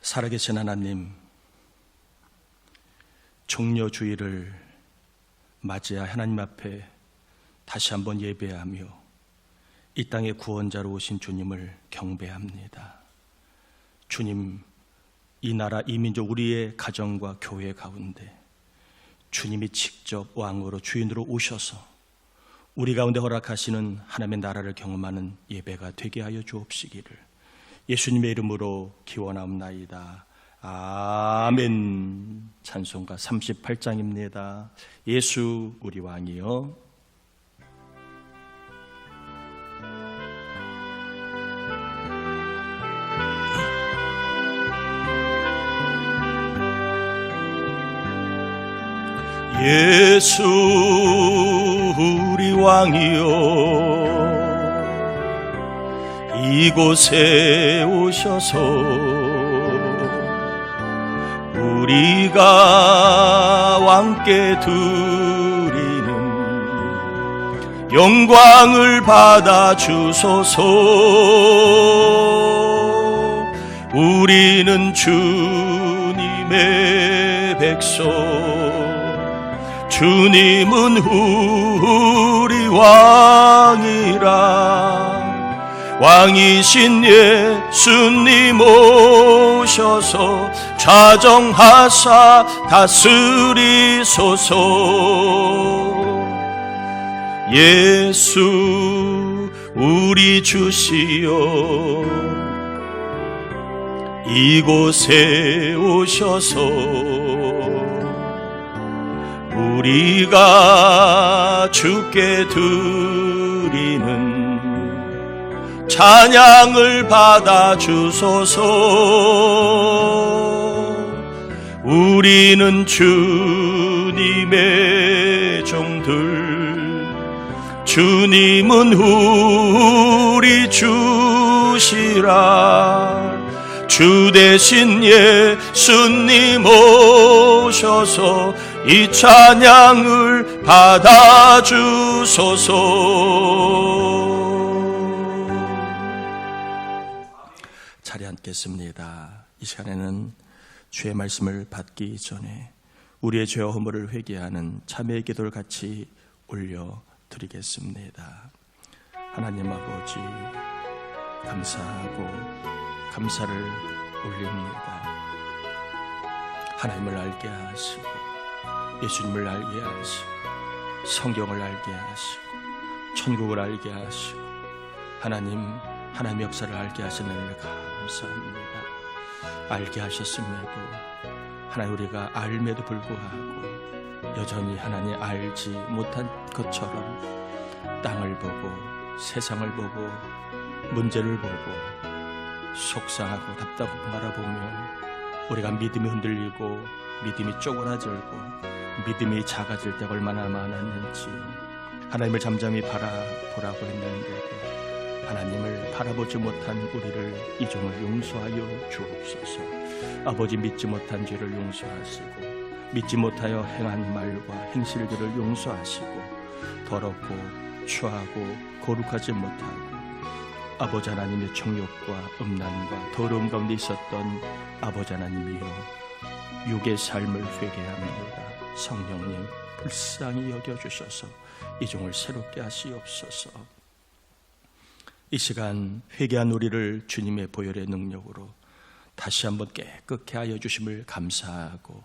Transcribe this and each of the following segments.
살아계신 하나님, 종려주일을 맞이하 하나님 앞에 다시 한번 예배하며 이 땅의 구원자로 오신 주님을 경배합니다. 주님, 이 나라, 이 민족, 우리의 가정과 교회 가운데 주님이 직접 왕으로 주인으로 오셔서 우리 가운데 허락하시는 하나님의 나라를 경험하는 예배가 되게 하여 주옵시기를 예수님의 이름으로 기원하옵나이다. 아멘. 찬송가 38장입니다. 예수 우리 왕이여. 예수 우리 왕이여, 이곳에 오셔서 우리가 왕께 드리는 영광을 받아 주소서. 우리는 주님의 백성, 주님은 우리 왕이라. 왕이신 예수님 오셔서 좌정하사 다스리소서. 예수 우리 주시여, 이곳에 오셔서 우리가 주께 드리는 찬양을 받아 주소서. 우리는 주님의 종들, 주님은 우리 주시라. 주 대신 예수님 오셔서 이 찬양을 받아 주소서. 자리에 앉겠습니다. 이 시간에는 주의 말씀을 받기 전에 우리의 죄와 허물을 회개하는 참회의 기도를 같이 올려드리겠습니다. 하나님 아버지, 감사하고 감사를 올립니다. 하나님을 알게 하시고 예수님을 알게 하시고 성경을 알게 하시고 천국을 알게 하시고 하나님의 역사를 알게 하시는 은혜를 감사합니다. 알게 하셨음에도 하나님, 우리가 알매도 불구하고 여전히 하나님 알지 못한 것처럼 땅을 보고 세상을 보고 문제를 보고 속상하고 답답하고 바라보며 우리가 믿음이 흔들리고 믿음이 쪼그라들고 믿음이 작아질 때가 얼마나 많았는지 하나님을 잠잠히 바라보라고 했는데도 하나님을 바라보지 못한 우리를, 이 종을 용서하여 주옵소서. 아버지, 믿지 못한 죄를 용서하시고 믿지 못하여 행한 말과 행실들을 용서하시고 더럽고 추하고 거룩하지 못하고 아버지 하나님의 정욕과 음란과 더러움 가운데 있었던 아버지 하나님이여, 육의 삶을 회개합니다. 성령님 불쌍히 여겨주셔서 이 종을 새롭게 하시옵소서. 이 시간 회개한 우리를 주님의 보혈의 능력으로 다시 한번 깨끗게 하여 주심을 감사하고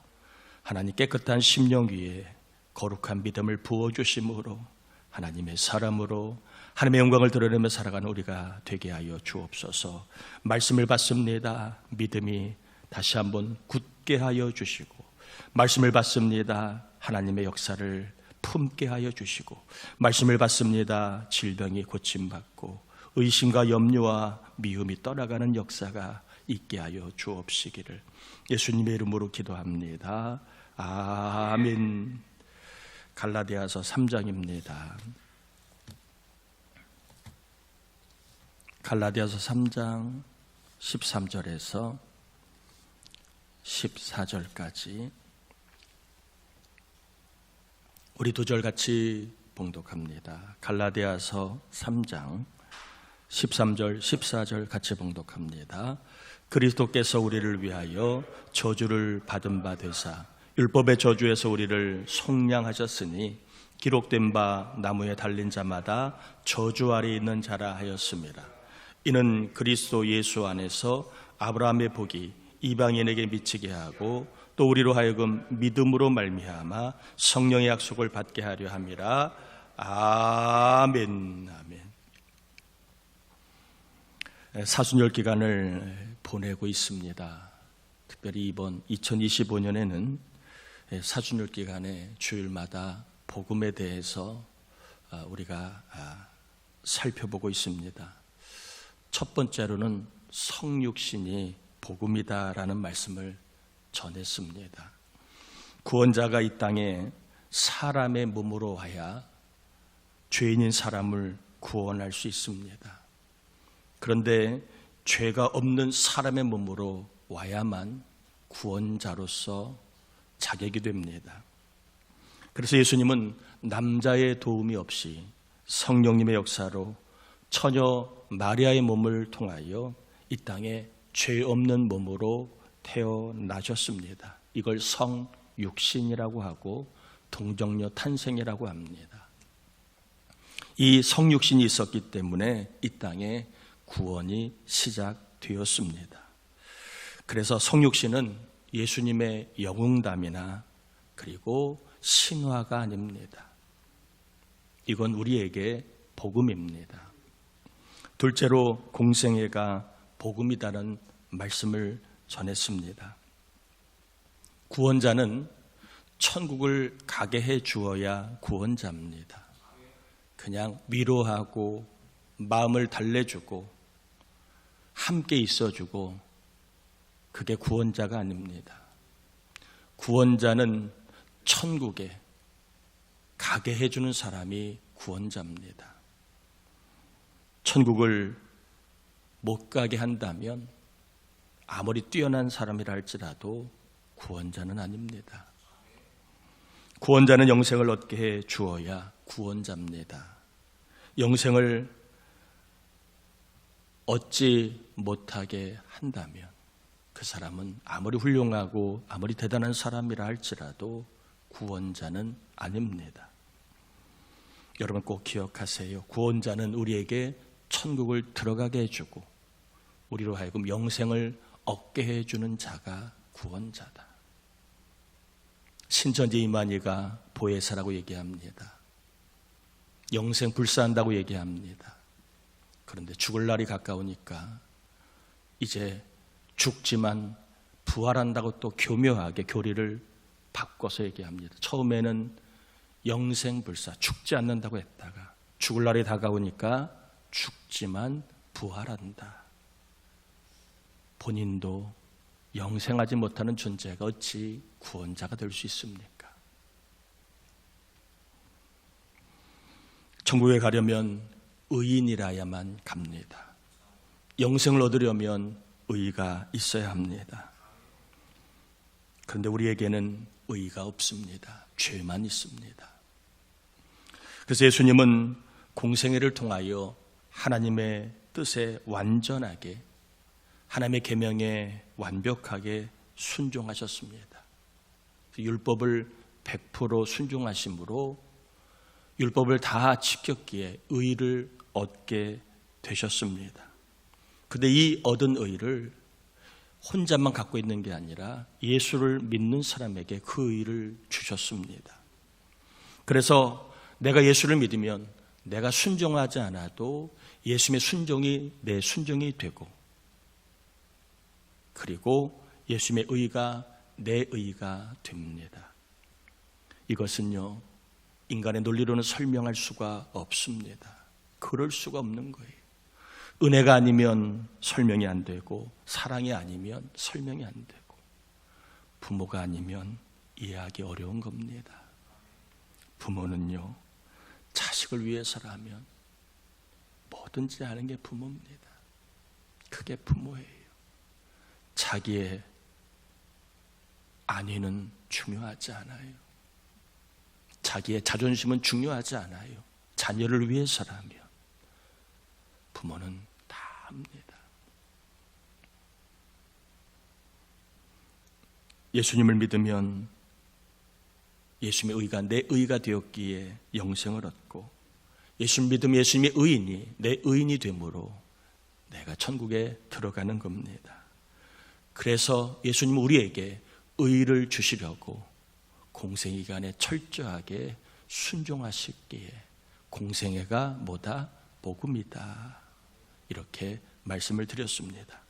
하나님 깨끗한 심령 위에 거룩한 믿음을 부어주심으로 하나님의 사람으로 하나님의 영광을 드러내며 살아가는 우리가 되게 하여 주옵소서. 말씀을 받습니다. 믿음이 다시 한번 굳게 하여 주시고, 말씀을 받습니다. 하나님의 역사를 품게 하여 주시고, 말씀을 받습니다. 질병이 고침받고 의심과 염려와 미움이 떠나가는 역사가 있게 하여 주옵시기를 예수님의 이름으로 기도합니다. 아멘. 갈라디아서 3장입니다. 갈라디아서 3장 13절에서 14절까지 우리 두 절 같이 봉독합니다. 갈라디아서 3장 13절 14절 같이 봉독합니다. 그리스도께서 우리를 위하여 저주를 받은 바 되사 율법의 저주에서 우리를 속량하셨으니 기록된 바 나무에 달린 자마다 저주 아래 있는 자라 하였습니다. 이는 그리스도 예수 안에서 아브라함의 복이 이방인에게 미치게 하고 또 우리로 하여금 믿음으로 말미암아 성령의 약속을 받게 하려 함이라. 아멘. 아멘. 사순절 기간을 보내고 있습니다. 특별히 이번 2025년에는 사순절 기간에 주일마다 복음에 대해서 우리가 살펴보고 있습니다. 첫 번째로는 성육신이 복음이다라는 말씀을 전했습니다. 구원자가 이 땅에 사람의 몸으로 와야 죄인인 사람을 구원할 수 있습니다. 그런데 죄가 없는 사람의 몸으로 와야만 구원자로서 자격이 됩니다. 그래서 예수님은 남자의 도움이 없이 성령님의 역사로 처녀 마리아의 몸을 통하여 이 땅에 죄 없는 몸으로 태어나셨습니다. 이걸 성육신이라고 하고 동정녀 탄생이라고 합니다. 이 성육신이 있었기 때문에 이 땅에 구원이 시작되었습니다. 그래서 성육신은 예수님의 영웅담이나 그리고 신화가 아닙니다. 이건 우리에게 복음입니다. 둘째로 공생애가 복음이다는 말씀을 전했습니다. 구원자는 천국을 가게 해 주어야 구원자입니다. 그냥 위로하고 마음을 달래주고 함께 있어주고 그게 구원자가 아닙니다. 구원자는 천국에 가게 해주는 사람이 구원자입니다. 천국을 못 가게 한다면 아무리 뛰어난 사람이라 할지라도 구원자는 아닙니다. 구원자는 영생을 얻게 해 주어야 구원자입니다. 영생을 얻지 못하게 한다면 그 사람은 아무리 훌륭하고 아무리 대단한 사람이라 할지라도 구원자는 아닙니다. 여러분 꼭 기억하세요. 구원자는 우리에게 천국을 들어가게 해주고 우리로 하여금 영생을 얻게 해주는 자가 구원자다. 신천지 이만희가 보혜사라고 얘기합니다. 영생 불사한다고 얘기합니다. 그런데 죽을 날이 가까우니까 이제 죽지만 부활한다고 또 교묘하게 교리를 바꿔서 얘기합니다. 처음에는 영생불사, 죽지 않는다고 했다가 죽을 날이 다가오니까 죽지만 부활한다. 본인도 영생하지 못하는 존재가 어찌 구원자가 될 수 있습니까? 천국에 가려면 의인이라야만 갑니다. 영생을 얻으려면 의가 있어야 합니다. 그런데 우리에게는 의가 없습니다. 죄만 있습니다. 그래서 예수님은 공생애를 통하여 하나님의 뜻에 완전하게 하나님의 계명에 완벽하게 순종하셨습니다. 율법을 100% 순종하심으로 율법을 다 지켰기에 의를 얻게 되셨습니다. 그런데 이 얻은 의를 혼자만 갖고 있는 게 아니라 예수를 믿는 사람에게 그 의를 주셨습니다. 그래서 내가 예수를 믿으면 내가 순종하지 않아도 예수님의 순종이 내 순종이 되고 그리고 예수님의 의가 내 의가 됩니다. 이것은요, 인간의 논리로는 설명할 수가 없습니다. 그럴 수가 없는 거예요. 은혜가 아니면 설명이 안 되고 사랑이 아니면 설명이 안 되고 부모가 아니면 이해하기 어려운 겁니다. 부모는요, 자식을 위해서라면 뭐든지 하는 게 부모입니다. 그게 부모예요. 자기의 안위는 중요하지 않아요. 자기의 자존심은 중요하지 않아요. 자녀를 위해서라면 부모는 다 합니다. 예수님을 믿으면 예수님의 의가 내 의가 되었기에 영생을 얻고, 예수님 믿으면 예수님의 의인이 내 의인이 되므로 내가 천국에 들어가는 겁니다. 그래서 예수님은 우리에게 의를 주시려고 공생애간에 철저하게 순종하셨기에 공생애가 뭐다? 복음이다. 이렇게 말씀을 드렸습니다.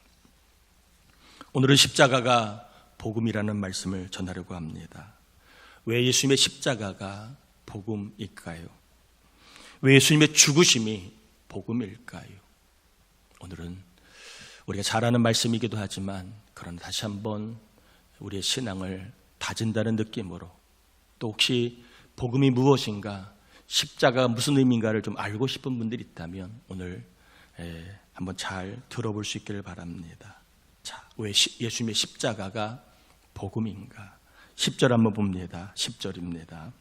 오늘은 십자가가 복음이라는 말씀을 전하려고 합니다. 왜 예수님의 십자가가 복음일까요? 왜 예수님의 죽으심이 복음일까요? 오늘은 우리가 잘 아는 말씀이기도 하지만, 그러나 다시 한번 우리의 신앙을 다진다는 느낌으로, 또 혹시 복음이 무엇인가, 십자가가 무슨 의미인가를 좀 알고 싶은 분들이 있다면 오늘 한번 잘 들어볼 수 있기를 바랍니다. 자, 왜 예수님의 십자가가 복음인가? 10절 한번 봅니다. 10절입니다.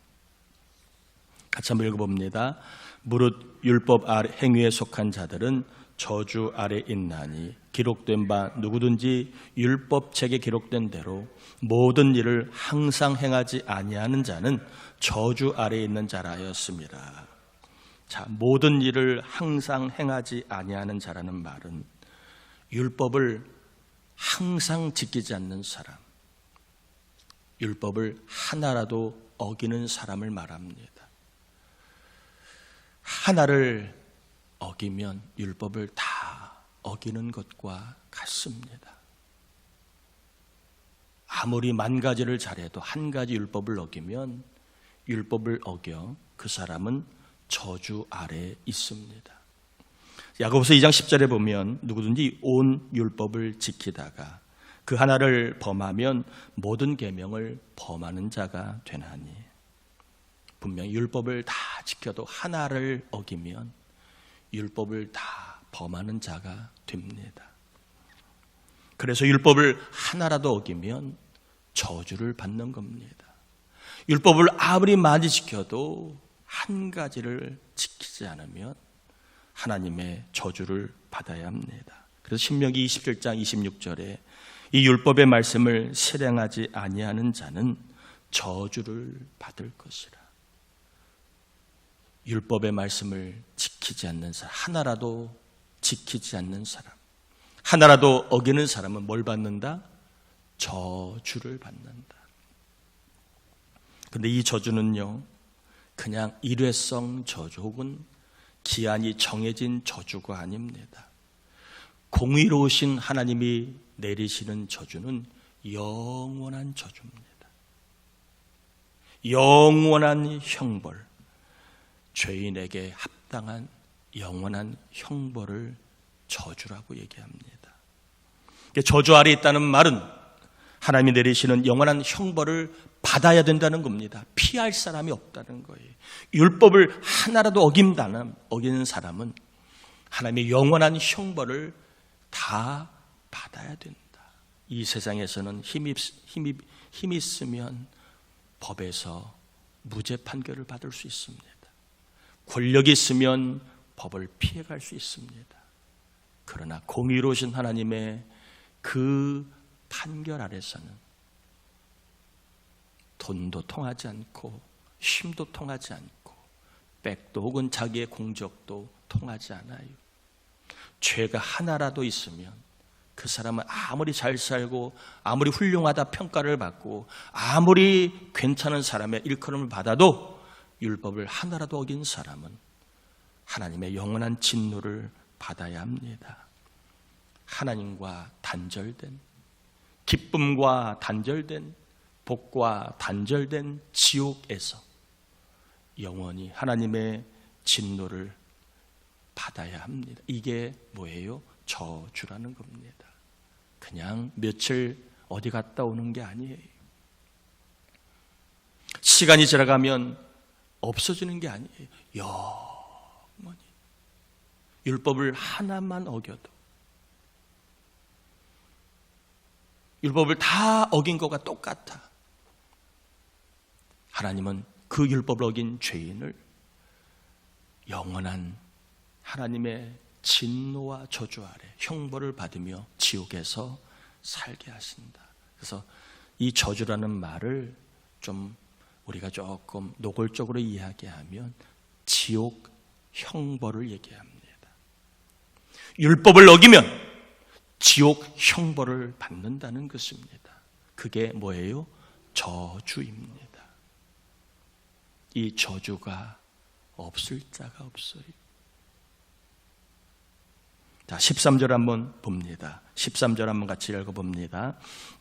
같이 한번 읽어봅니다. 무릇 율법 아래 행위에 속한 자들은 저주 아래 있나니 기록된 바 누구든지 율법책에 기록된 대로 모든 일을 항상 행하지 아니하는 자는 저주 아래 있는 자라였습니다. 자, 모든 일을 항상 행하지 아니하는 자라는 말은 율법을 항상 지키지 않는 사람, 율법을 하나라도 어기는 사람을 말합니다. 하나를 어기면 율법을 다 어기는 것과 같습니다. 아무리 만 가지를 잘해도 한 가지 율법을 어기면, 율법을 어겨 그 사람은 저주 아래에 있습니다. 야고보서 2장 10절에 보면 누구든지 온 율법을 지키다가 그 하나를 범하면 모든 계명을 범하는 자가 되나니, 분명히 율법을 다 지켜도 하나를 어기면 율법을 다 범하는 자가 됩니다. 그래서 율법을 하나라도 어기면 저주를 받는 겁니다. 율법을 아무리 많이 지켜도 한 가지를 지키지 않으면 하나님의 저주를 받아야 합니다. 그래서 신명기 27장 26절에 이 율법의 말씀을 실행하지 아니하는 자는 저주를 받을 것이라. 율법의 말씀을 지키지 않는 사람, 하나라도 지키지 않는 사람, 하나라도 어기는 사람은 뭘 받는다? 저주를 받는다. 그런데 이 저주는요, 그냥 일회성 저주 혹은 기한이 정해진 저주가 아닙니다. 공의로우신 하나님이 내리시는 저주는 영원한 저주입니다. 영원한 형벌, 죄인에게 합당한 영원한 형벌을 저주라고 얘기합니다. 저주 아래 있다는 말은 하나님이 내리시는 영원한 형벌을 받아야 된다는 겁니다. 피할 사람이 없다는 거예요. 율법을 하나라도 어기는 사람은 하나님의 영원한 형벌을 다 받아야 된다. 이 세상에서는 힘 있으면 법에서 무죄 판결을 받을 수 있습니다. 권력이 있으면 법을 피해갈 수 있습니다. 그러나 공의로우신 하나님의 그 판결 아래서는 돈도 통하지 않고 힘도 통하지 않고 백도 혹은 자기의 공적도 통하지 않아요. 죄가 하나라도 있으면 그 사람은 아무리 잘 살고 아무리 훌륭하다 평가를 받고 아무리 괜찮은 사람의 일컬음을 받아도 율법을 하나라도 어긴 사람은 하나님의 영원한 진노를 받아야 합니다. 하나님과 단절된, 기쁨과 단절된, 복과 단절된 지옥에서 영원히 하나님의 진노를 받아야 합니다. 이게 뭐예요? 저주라는 겁니다. 그냥 며칠 어디 갔다 오는 게 아니에요. 시간이 지나가면 없어지는 게 아니에요. 영원히. 율법을 하나만 어겨도, 율법을 다 어긴 거가 똑같아. 하나님은 그 율법을 어긴 죄인을 영원한 하나님의 진노와 저주 아래 형벌을 받으며 지옥에서 살게 하신다. 그래서 이 저주라는 말을 좀 우리가 조금 노골적으로 이야기하면 지옥 형벌을 얘기합니다. 율법을 어기면 지옥 형벌을 받는다는 것입니다. 그게 뭐예요? 저주입니다. 이 저주가 없을 자가 없어요. 자, 13절 한번 봅니다. 13절 한번 같이 읽어봅니다.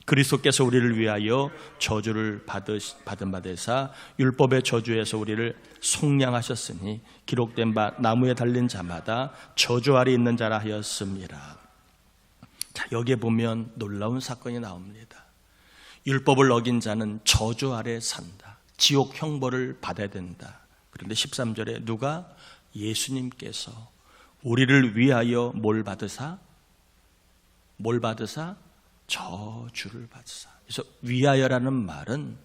그리스도께서 우리를 위하여 저주를 받은 바 되사 율법의 저주에서 우리를 속량하셨으니 기록된 바 나무에 달린 자마다 저주 아래 있는 자라 하였습니다. 자, 여기에 보면 놀라운 사건이 나옵니다. 율법을 어긴 자는 저주 아래 산다. 지옥 형벌을 받아야 된다. 그런데 13절에 누가? 예수님께서 우리를 위하여 뭘 받으사? 저주를 받으사. 그래서 위하여라는 말은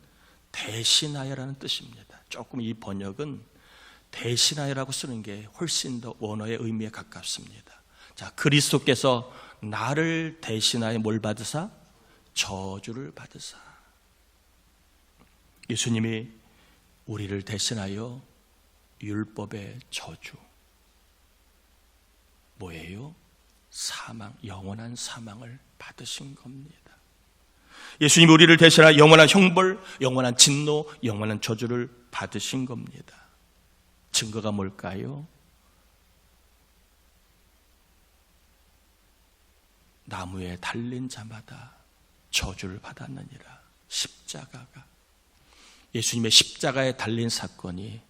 대신하여라는 뜻입니다. 조금 이 번역은 대신하여라고 쓰는 게 훨씬 더 원어의 의미에 가깝습니다. 자, 그리스도께서 나를 대신하여 뭘 받으사? 저주를 받으사. 예수님이 우리를 대신하여 율법의 저주, 뭐예요? 사망, 영원한 사망을 받으신 겁니다. 예수님이 우리를 대신하여 영원한 형벌, 영원한 진노, 영원한 저주를 받으신 겁니다. 증거가 뭘까요? 나무에 달린 자마다 저주를 받았느니라. 십자가가, 예수님의 십자가에 달린 사건이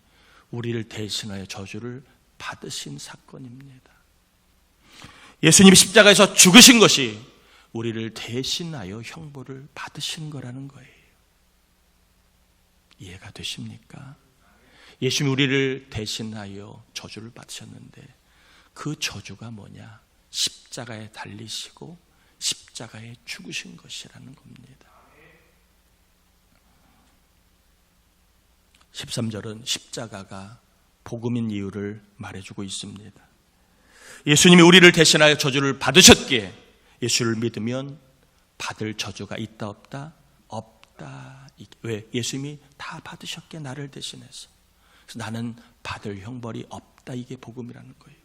우리를 대신하여 저주를 받으신 사건입니다. 예수님이 십자가에서 죽으신 것이 우리를 대신하여 형벌을 받으신 거라는 거예요. 이해가 되십니까? 예수님이 우리를 대신하여 저주를 받으셨는데 그 저주가 뭐냐? 십자가에 달리시고 십자가에 죽으신 것이라는 겁니다. 13절은 십자가가 복음인 이유를 말해주고 있습니다. 예수님이 우리를 대신하여 저주를 받으셨기에 예수를 믿으면 받을 저주가 있다 없다? 없다. 왜? 예수님이 다 받으셨기에 나를 대신해서. 그래서 나는 받을 형벌이 없다. 이게 복음이라는 거예요.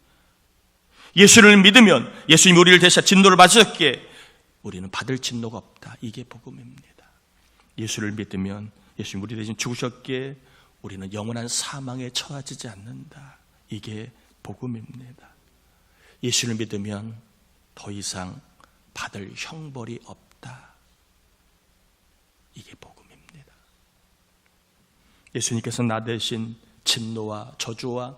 예수를 믿으면 예수님이 우리를 대신하여 진노를 받으셨기에 우리는 받을 진노가 없다. 이게 복음입니다. 예수를 믿으면 예수님이 우리 대신 죽으셨기에 우리는 영원한 사망에 처하지 않는다. 이게 복음입니다. 예수를 믿으면 더 이상 받을 형벌이 없다. 이게 복음입니다. 예수님께서 나 대신 진노와 저주와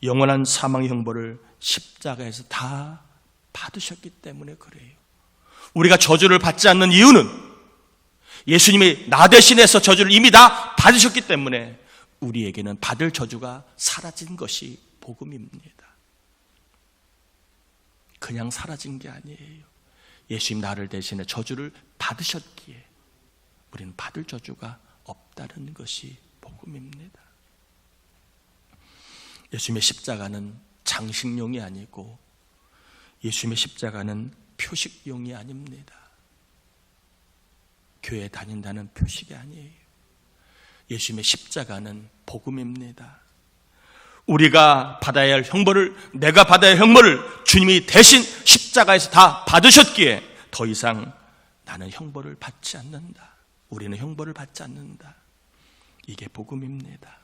영원한 사망의 형벌을 십자가에서 다 받으셨기 때문에 그래요. 우리가 저주를 받지 않는 이유는 예수님이 나 대신해서 저주를 이미 다 받으셨기 때문에 우리에게는 받을 저주가 사라진 것이 복음입니다. 그냥 사라진 게 아니에요. 예수님 나를 대신해 저주를 받으셨기에 우리는 받을 저주가 없다는 것이 복음입니다. 예수님의 십자가는 장식용이 아니고 예수님의 십자가는 표식용이 아닙니다. 교회 다닌다는 표식이 아니에요. 예수님의 십자가는 복음입니다. 우리가 받아야 할 형벌을, 내가 받아야 할 형벌을 주님이 대신 십자가에서 다 받으셨기에 더 이상 나는 형벌을 받지 않는다. 우리는 형벌을 받지 않는다. 이게 복음입니다.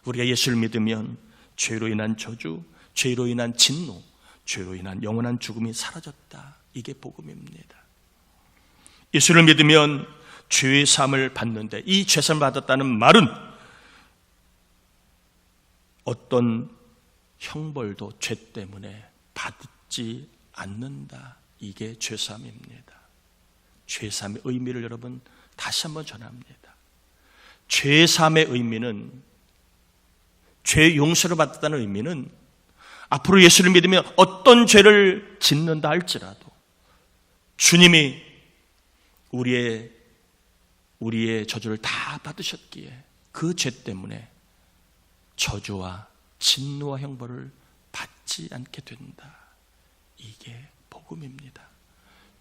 우리가 예수를 믿으면 죄로 인한 저주, 죄로 인한 진노, 죄로 인한 영원한 죽음이 사라졌다. 이게 복음입니다. 예수를 믿으면 죄의 사함을 받는데, 이 죄사함을 받았다는 말은 어떤 형벌도 죄 때문에 받지 않는다. 이게 죄사함입니다. 죄사함의 의미를 여러분 다시 한번 전합니다. 죄사함의 의미는, 죄 용서를 받았다는 의미는 앞으로 예수를 믿으면 어떤 죄를 짓는다 할지라도 주님이 우리의 저주를 다 받으셨기에 그 죄 때문에 저주와 진노와 형벌을 받지 않게 된다. 이게 복음입니다.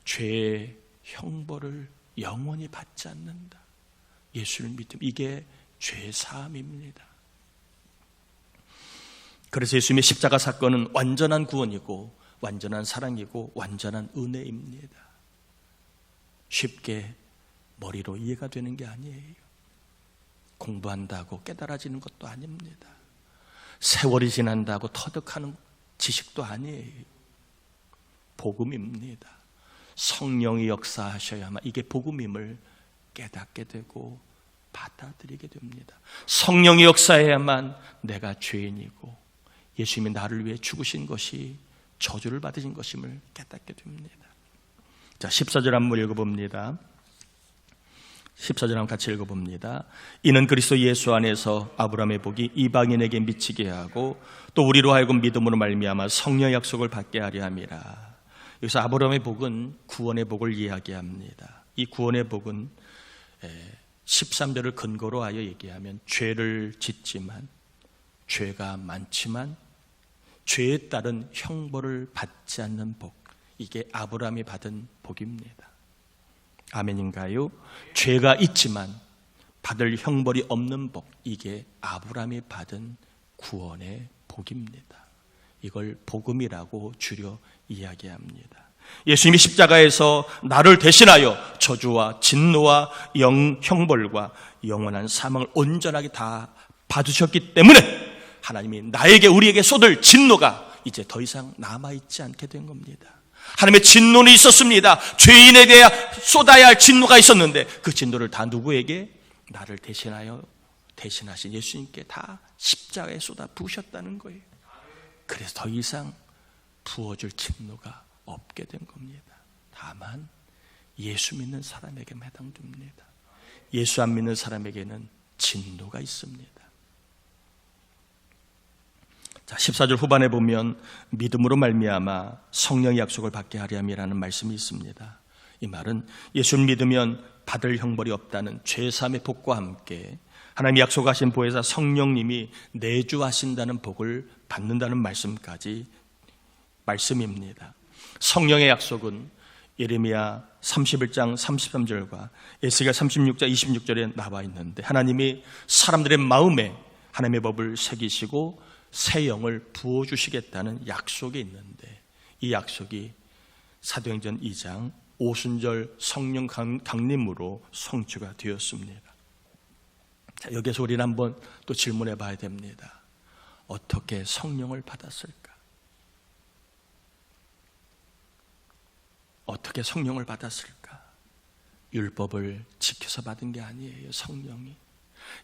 죄의 형벌을 영원히 받지 않는다. 예수를 믿음, 이게 죄사함입니다. 그래서 예수님의 십자가 사건은 완전한 구원이고 완전한 사랑이고 완전한 은혜입니다. 쉽게 머리로 이해가 되는 게 아니에요. 공부한다고 깨달아지는 것도 아닙니다. 세월이 지난다고 터득하는 지식도 아니에요. 복음입니다. 성령이 역사하셔야만 이게 복음임을 깨닫게 되고 받아들이게 됩니다. 성령이 역사해야만 내가 죄인이고 예수님이 나를 위해 죽으신 것이 저주를 받으신 것임을 깨닫게 됩니다. 자, 14절 한번 읽어봅니다. 14절 한번 같이 읽어봅니다. 이는 그리스도 예수 안에서 아브라함의 복이 이방인에게 미치게 하고 또 우리로 하여금 믿음으로 말미암아 성령의 약속을 받게 하려 함이라. 여기서 아브라함의 복은 구원의 복을 이야기합니다. 이 구원의 복은 13절을 근거로 하여 얘기하면 죄를 짓지만 죄가 많지만 죄에 따른 형벌을 받지 않는 복, 이게 아브라함이 받은 복입니다. 아멘인가요? 죄가 있지만 받을 형벌이 없는 복, 이게 아브라함이 받은 구원의 복입니다. 이걸 복음이라고 줄여 이야기합니다. 예수님이 십자가에서 나를 대신하여 저주와 진노와 형벌과 영원한 사망을 온전하게 다 받으셨기 때문에 하나님이 나에게, 우리에게 쏟을 진노가 이제 더 이상 남아있지 않게 된 겁니다. 하나님의 진노는 있었습니다. 죄인에 대해 쏟아야 할 진노가 있었는데 그 진노를 다 누구에게? 나를 대신하신 예수님께 다 십자가에 쏟아 부으셨다는 거예요. 그래서 더 이상 부어줄 진노가 없게 된 겁니다. 다만 예수 믿는 사람에게만 해당됩니다. 예수 안 믿는 사람에게는 진노가 있습니다. 자, 14절 후반에 보면 믿음으로 말미암아 성령의 약속을 받게 하려 함이라는 말씀이 있습니다. 이 말은 예수를 믿으면 받을 형벌이 없다는 죄사함의 복과 함께 하나님이 약속하신 보혜사 성령님이 내주하신다는 복을 받는다는 말씀입니다. 성령의 약속은 예레미야 31장 33절과 에스겔 36장 26절에 나와 있는데 하나님이 사람들의 마음에 하나님의 법을 새기시고 새 영을 부어주시겠다는 약속이 있는데 이 약속이 사도행전 2장 오순절 성령 강림으로 성취가 되었습니다. 자, 여기서 우리는 한번 또 질문해 봐야 됩니다. 어떻게 성령을 받았을까? 어떻게 성령을 받았을까? 율법을 지켜서 받은 게 아니에요. 성령이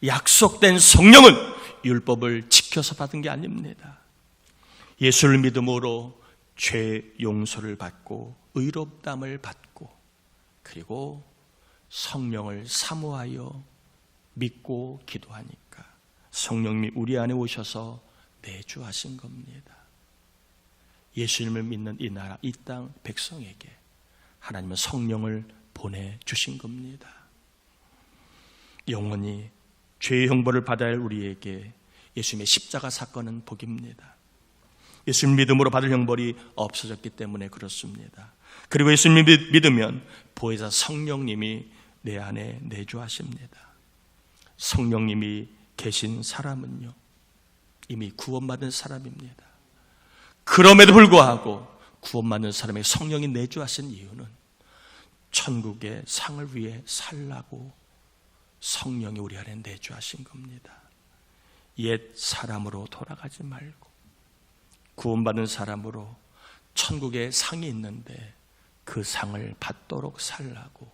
약속된 성령은 율법을 지켜서 받은 게 아닙니다. 예수를 믿음으로 죄 용서를 받고 의롭다함을 받고 그리고 성령을 사모하여 믿고 기도하니까 성령님이 우리 안에 오셔서 내주하신 겁니다. 예수님을 믿는 이 나라, 이 땅 백성에게 하나님은 성령을 보내주신 겁니다. 영원히 죄의 형벌을 받아야 할 우리에게 예수님의 십자가 사건은 복입니다. 예수님 믿음으로 받을 형벌이 없어졌기 때문에 그렇습니다. 그리고 예수님 믿으면 보혜사 성령님이 내 안에 내주하십니다. 성령님이 계신 사람은요 이미 구원받은 사람입니다. 그럼에도 불구하고 구원받는 사람에게 성령이 내주하신 이유는 천국의 상을 위해 살라고 성령이 우리 안에 내주하신 겁니다. 옛 사람으로 돌아가지 말고 구원받은 사람으로 천국에 상이 있는데 그 상을 받도록 살라고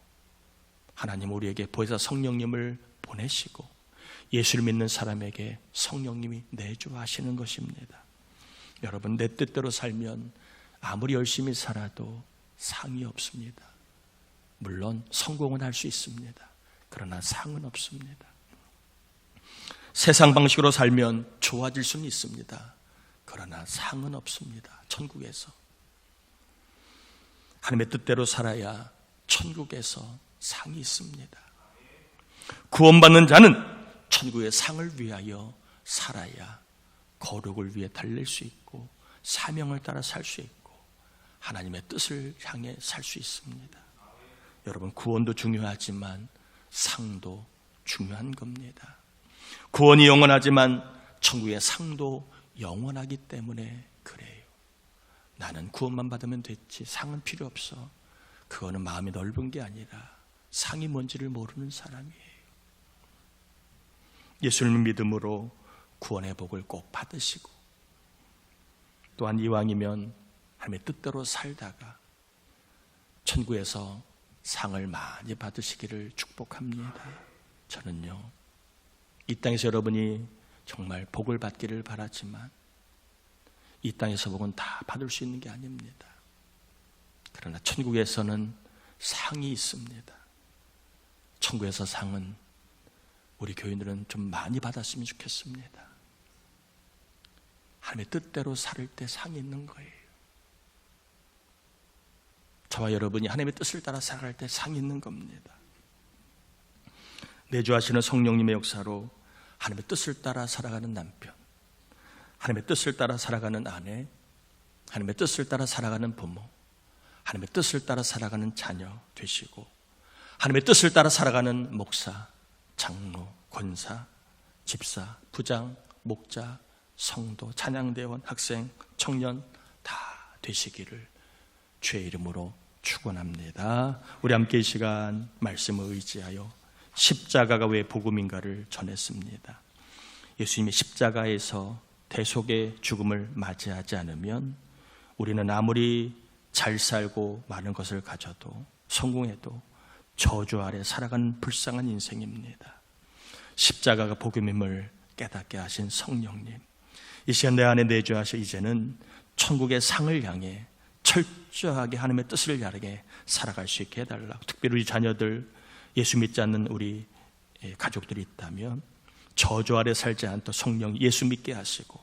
하나님 우리에게 보혜사 성령님을 보내시고 예수를 믿는 사람에게 성령님이 내주하시는 것입니다. 여러분, 내 뜻대로 살면 아무리 열심히 살아도 상이 없습니다. 물론 성공은 할 수 있습니다. 그러나 상은 없습니다. 세상 방식으로 살면 좋아질 수는 있습니다. 그러나 상은 없습니다. 천국에서 하나님의 뜻대로 살아야 천국에서 상이 있습니다. 구원받는 자는 천국의 상을 위하여 살아야 거룩을 위해 달릴 수 있고 사명을 따라 살 수 있고 하나님의 뜻을 향해 살 수 있습니다. 여러분, 구원도 중요하지만 상도 중요한 겁니다. 구원이 영원하지만 천국의 상도 영원하기 때문에 그래요. 나는 구원만 받으면 됐지 상은 필요 없어. 그거는 마음이 넓은 게 아니라 상이 뭔지를 모르는 사람이에요. 예수님을 믿음으로 구원의 복을 꼭 받으시고, 또한 이왕이면 하나님의 뜻대로 살다가 천국에서 상을 많이 받으시기를 축복합니다. 저는요, 이 땅에서 여러분이 정말 복을 받기를 바라지만 이 땅에서 복은 다 받을 수 있는 게 아닙니다. 그러나 천국에서는 상이 있습니다. 천국에서 상은 우리 교인들은 좀 많이 받았으면 좋겠습니다. 하나님의 뜻대로 살 때 상이 있는 거예요. 저와 여러분이 하나님의 뜻을 따라 살아갈 때 상이 있는 겁니다. 내주하시는 성령님의 역사로 하나님의 뜻을 따라 살아가는 남편, 하나님의 뜻을 따라 살아가는 아내, 하나님의 뜻을 따라 살아가는 부모, 하나님의 뜻을 따라 살아가는 자녀 되시고, 하나님의 뜻을 따라 살아가는 목사, 장로, 권사, 집사, 부장, 목자, 성도, 찬양대원, 학생, 청년 다 되시기를 주의 이름으로 축원합니다. 우리 함께 이 시간 말씀을 의지하여 십자가가 왜 복음인가를 전했습니다. 예수님이 십자가에서 대속의 죽음을 맞이하지 않으면 우리는 아무리 잘 살고 많은 것을 가져도 성공해도 저주 아래 살아가는 불쌍한 인생입니다. 십자가가 복음임을 깨닫게 하신 성령님, 이 시간 내 안에 내주하셔 이제는 천국의 상을 향해 철저하게 하나님의 뜻을 향해 살아갈 수 있게 해달라고. 특별히 우리 자녀들, 예수 믿지 않는 우리 가족들이 있다면 저주 아래 살지 않도록 성령 예수 믿게 하시고,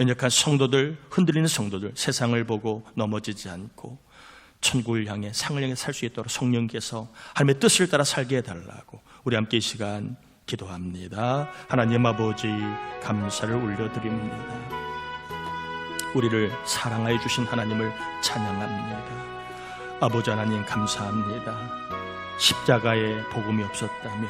연약한 성도들, 흔들리는 성도들, 세상을 보고 넘어지지 않고 천국을 향해 상을 향해 살 수 있도록 성령께서 하나님의 뜻을 따라 살게 해달라고 우리 함께 이 시간 기도합니다. 하나님 아버지, 감사를 올려드립니다. 우리를 사랑하여 주신 하나님을 찬양합니다. 아버지 하나님 감사합니다. 십자가에 복음이 없었다면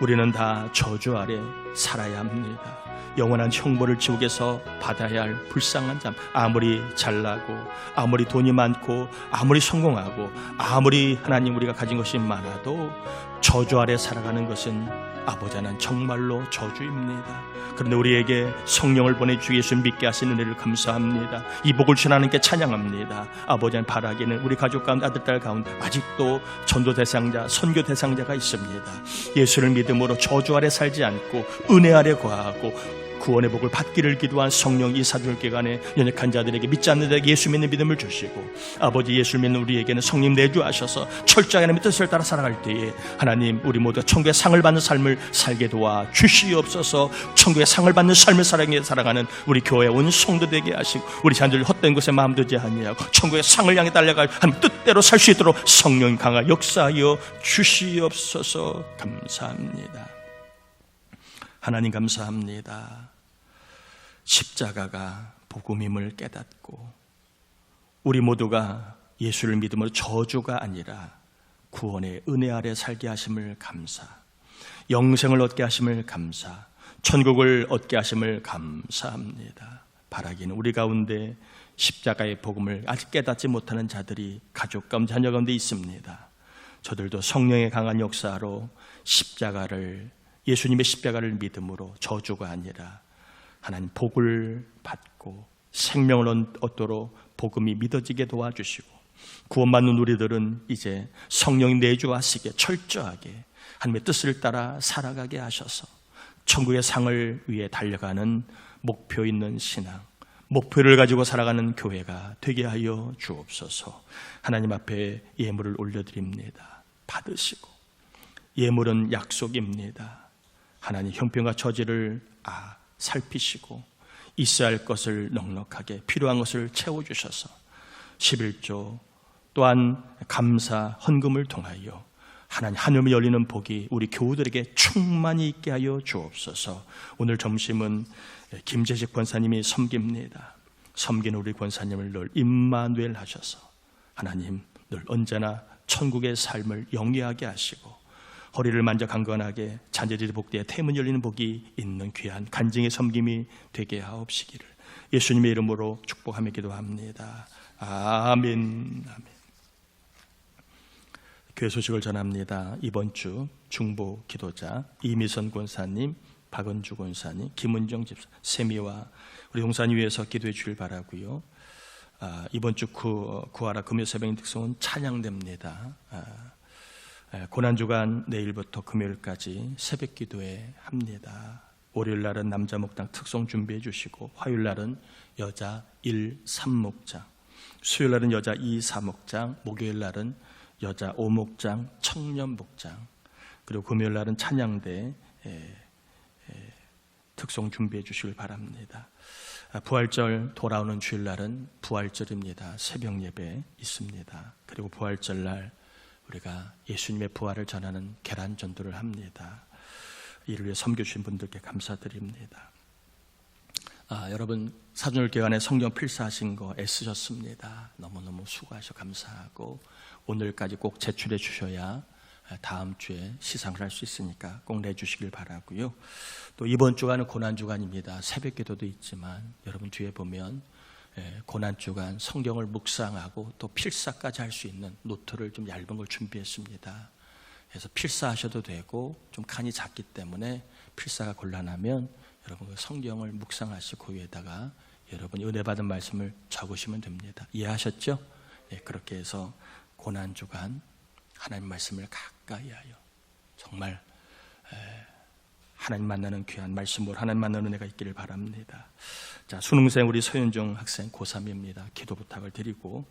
우리는 다 저주 아래 살아야 합니다. 영원한 형벌을 지옥에서 받아야 할 불쌍한 삶, 아무리 잘나고 아무리 돈이 많고 아무리 성공하고 아무리 하나님 우리가 가진 것이 많아도 저주 아래 살아가는 것은 아버지 하나님 정말로 저주입니다. 그런데 우리에게 성령을 보내주시고 예수 믿게 하시는 은혜를 감사합니다. 이 복을 주신 하나님께 찬양합니다. 아버지 하나님 바라기는 우리 가족 가운데 아들 딸 가운데 아직도 전도 대상자, 선교 대상자가 있습니다. 예수를 믿음으로 저주 아래 살지 않고 은혜 아래 거하고 구원의 복을 받기를 기도한 성령 이사들께 간에 연약한 자들에게, 믿지 않는 자에게 예수 믿는 믿음을 주시고, 아버지 예수 믿는 우리에게는 성령 내주하셔서 철저하게 하나님의 뜻을 따라 살아갈 때에 하나님 우리 모두가 천국의 상을 받는 삶을 살게 도와 주시옵소서. 천국의 상을 받는 삶을 살아가는 우리 교회 온 성도 되게 하시고, 우리 자녀들 헛된 것에 마음 두지 아니하고 천국의 상을 향해 달려갈 하나님 뜻대로 살 수 있도록 성령 강하 역사하여 주시옵소서. 감사합니다. 하나님 감사합니다. 십자가가 복음임을 깨닫고 우리 모두가 예수를 믿음으로 저주가 아니라 구원의 은혜 아래 살게 하심을 감사, 영생을 얻게 하심을 감사, 천국을 얻게 하심을 감사합니다. 바라기는 우리 가운데 십자가의 복음을 아직 깨닫지 못하는 자들이 가족 가운데, 자녀 가운데 있습니다. 저들도 성령의 강한 역사로 십자가를, 예수님의 십자가를 믿음으로 저주가 아니라 하나님 복을 받고 생명을 얻도록 복음이 믿어지게 도와주시고, 구원받는 우리들은 이제 성령이 내주하시게 철저하게 하나님의 뜻을 따라 살아가게 하셔서 천국의 상을 위해 달려가는 목표 있는 신앙, 목표를 가지고 살아가는 교회가 되게 하여 주옵소서. 하나님 앞에 예물을 올려드립니다. 받으시고, 예물은 약속입니다. 하나님 형편과 처지를 살피시고 있어야 할 것을 넉넉하게 필요한 것을 채워주셔서 11조 또한 감사 헌금을 통하여 하나님 하늘이 열리는 복이 우리 교우들에게 충만히 있게 하여 주옵소서. 오늘 점심은 김재식 권사님이 섬깁니다. 섬기는 우리 권사님을 늘 임마누엘 하셔서 하나님 늘 언제나 천국의 삶을 영위하게 하시고 허리를 만져 강건하게 자녀들이 복되어 태문 열리는 복이 있는 귀한 간증의 섬김이 되게 하옵시기를 예수님의 이름으로 축복하며 기도합니다. 아멘. 아멘. 교회 소식을 전합니다. 이번 주 중보 기도자 이미선 권사님, 박은주 권사님, 김은정 집사, 세미와 우리 용산이 위해서 기도해 주길 바라고요. 이번 주 구하라 금요 새벽 특성은 찬양됩니다. 고난주간 내일부터 금요일까지 새벽 기도회 합니다. 월요일 날은 남자 목장 특송 준비해 주시고 화요일 날은 여자 1, 3목장, 수요일 날은 여자 2, 4목장, 목요일 날은 여자 5목장, 청년 목장, 그리고 금요일 날은 찬양대 특송 준비해 주시길 바랍니다. 부활절 돌아오는 주일날은 부활절입니다. 새벽 예배 있습니다. 그리고 부활절 날 우리가 예수님의 부활을 전하는 계란 전도를 합니다. 이를 위해 섬겨주신 분들께 감사드립니다. 여러분 사순절 교환에 성경 필사하신 거 애쓰셨습니다. 너무너무 수고하셔 감사하고 오늘까지 꼭 제출해 주셔야 다음 주에 시상을 할 수 있으니까 꼭 내주시길 바라고요. 또 이번 주간은 고난주간입니다. 새벽 기도도 있지만 여러분 뒤에 보면 고난주간 성경을 묵상하고 또 필사까지 할 수 있는 노트를 좀 얇은 걸 준비했습니다. 그래서 필사하셔도 되고 좀 칸이 작기 때문에 필사가 곤란하면 여러분 성경을 묵상하시고 위에다가 여러분이 은혜 받은 말씀을 적으시면 됩니다. 이해하셨죠? 네, 그렇게 해서 고난주간 하나님 말씀을 가까이 하여 정말 하나님 만나는 귀한 말씀으로 하나님 만나는 은혜가 있기를 바랍니다. 자, 수능생 우리 서윤정 학생 고3입니다. 기도 부탁을 드리고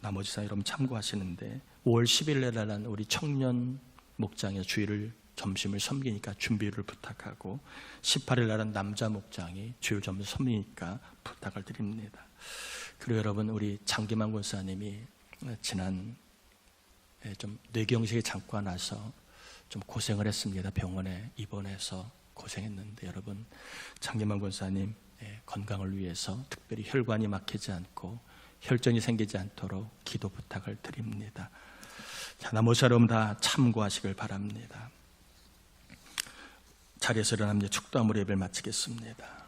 나머지 사연 여러분 참고하시는데 5월 10일 날은 우리 청년 목장에서 주일을 점심을 섬기니까 준비를 부탁하고 18일 날은 남자 목장이 주일 점심 섬기니까 부탁을 드립니다. 그리고 여러분 우리 장기만 권사님이 지난 좀 뇌경색이 잠깐 와서 좀 고생을 했습니다. 병원에 입원해서 고생했는데 여러분 장기만 권사님 건강을 위해서 특별히 혈관이 막히지 않고 혈전이 생기지 않도록 기도 부탁을 드립니다. 자, 나머지 여러분 다 참고하시길 바랍니다. 자리에서 일어나면 축도함으로 예배를 마치겠습니다.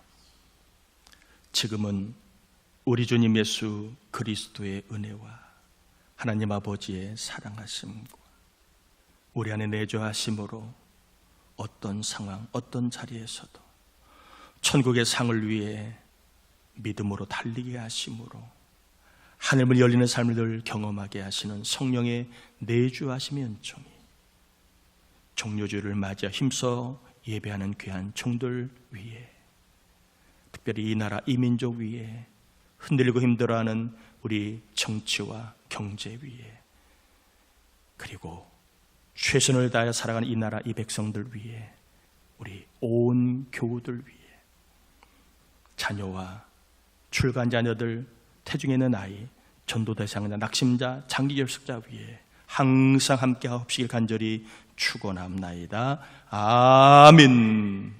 지금은 우리 주님 예수 그리스도의 은혜와 하나님 아버지의 사랑하심과 우리 안에 내주하심으로 어떤 상황, 어떤 자리에서도 천국의 상을 위해 믿음으로 달리게 하심으로 하늘문 열리는 삶을 경험하게 하시는 성령의 내주하심의 은총이 종료주를 맞아 힘써 예배하는 귀한 종들 위에 특별히 이 나라 이 민족 위에 흔들리고 힘들어하는 우리 정치와 경제 위에 그리고 최선을 다해 살아가는 이 나라 이 백성들 위에 우리 온 교우들 위에 자녀와 출간 자녀들 태중에 있는 아이 전도 대상자 낙심자 장기 결석자 위에 항상 함께 하옵시길 간절히 축원합나이다. 아멘.